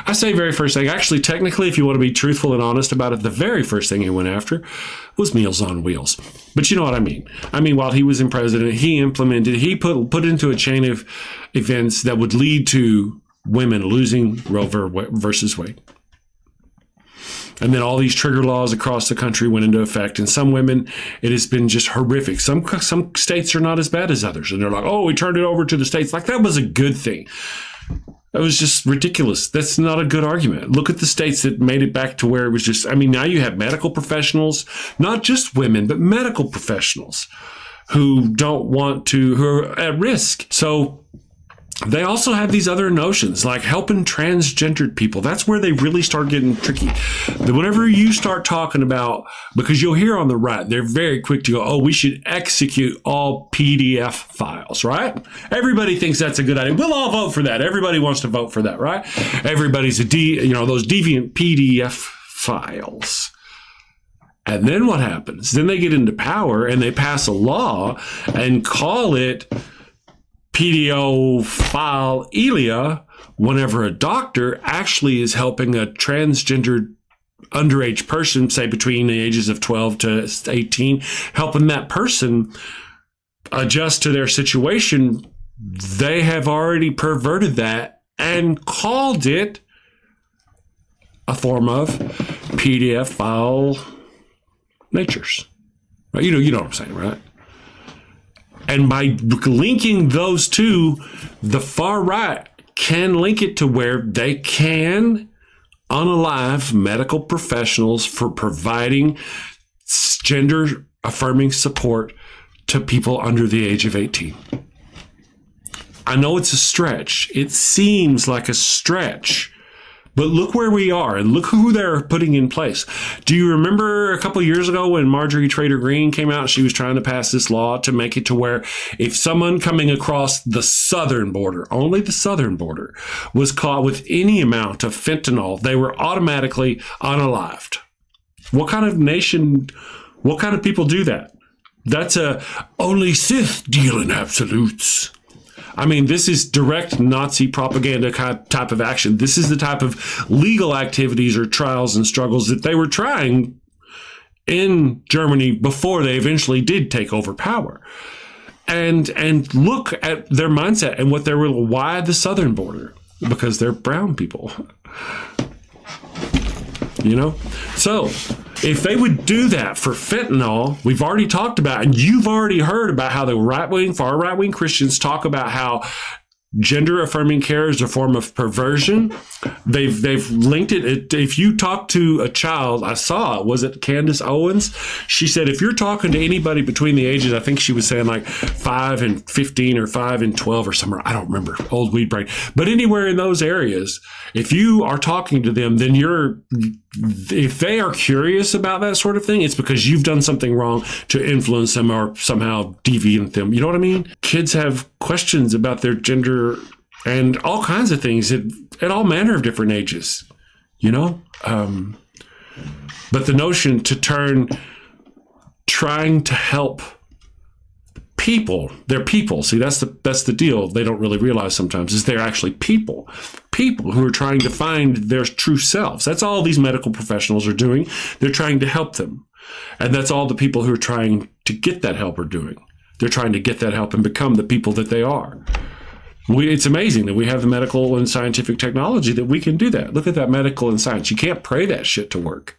I say very first thing. Actually, technically, if you want to be truthful and honest about it, the very first thing he went after was Meals on Wheels. But you know what I mean. I mean, while he was in president, he put into a chain of events that would lead to women losing Roe versus Wade. And then all these trigger laws across the country went into effect. And some women, it has been just horrific. Some states are not as bad as others. And they're like, oh, we turned it over to the states. Like, that was a good thing. That was just ridiculous. That's not a good argument. Look at the states that made it back to where it was just, I mean, now you have medical professionals, not just women, but medical professionals who are at risk. So they also have these other notions like helping transgendered people. That's where they really start getting tricky. Whenever you start talking about, because you'll hear on the right, they're very quick to go, oh, we should execute all PDF files, right? Everybody thinks that's a good idea. We'll all vote for that. Everybody wants to vote for that, right? Everybody's those deviant PDF files. And then what happens? Then they get into power and they pass a law and call it pedophilia whenever a doctor actually is helping a transgendered underage person, say between the ages of 12 to 18, helping that person adjust to their situation. They have already perverted that and called it a form of pedophile natures. Right? You know what I'm saying, right? And by linking those two, the far right can link it to where they can unalive medical professionals for providing gender-affirming support to people under the age of 18. I know it's a stretch. It seems like a stretch. But look where we are and look who they're putting in place. Do you remember a couple of years ago when Marjorie Taylor Greene came out? She was trying to pass this law to make it to where if someone coming across the southern border, only the southern border, was caught with any amount of fentanyl, they were automatically unalived. What kind of people do that? That's only Sith deal in absolutes. I mean, this is direct Nazi propaganda type of action. This is the type of legal activities or trials and struggles that they were trying in Germany before they eventually did take over power. And look at their mindset and what they were. Why the southern border? Because they're brown people. So if they would do that for fentanyl, we've already talked about, and you've already heard about how the far right-wing Christians talk about how gender-affirming care is a form of perversion. They've linked it. If you talk to a child, I saw it. Was it Candace Owens? She said, if you're talking to anybody between the ages, I think she was saying like 5 and 15 or 5 and 12 or somewhere. I don't remember. Old weed brain. But anywhere in those areas, if you are talking to them, then if they are curious about that sort of thing, it's because you've done something wrong to influence them or somehow deviate them. You know what I mean? Kids have questions about their gender and all kinds of things at all manner of different ages, but the notion to trying to help they're people. See, that's the deal. They don't really realize sometimes is they're actually people who are trying to find their true selves. That's all these medical professionals are doing. They're trying to help them. And that's all the people who are trying to get that help are doing. They're trying to get that help and become the people that they are. It's amazing that we have the medical and scientific technology that we can do that. Look at that medical and science. You can't pray that shit to work.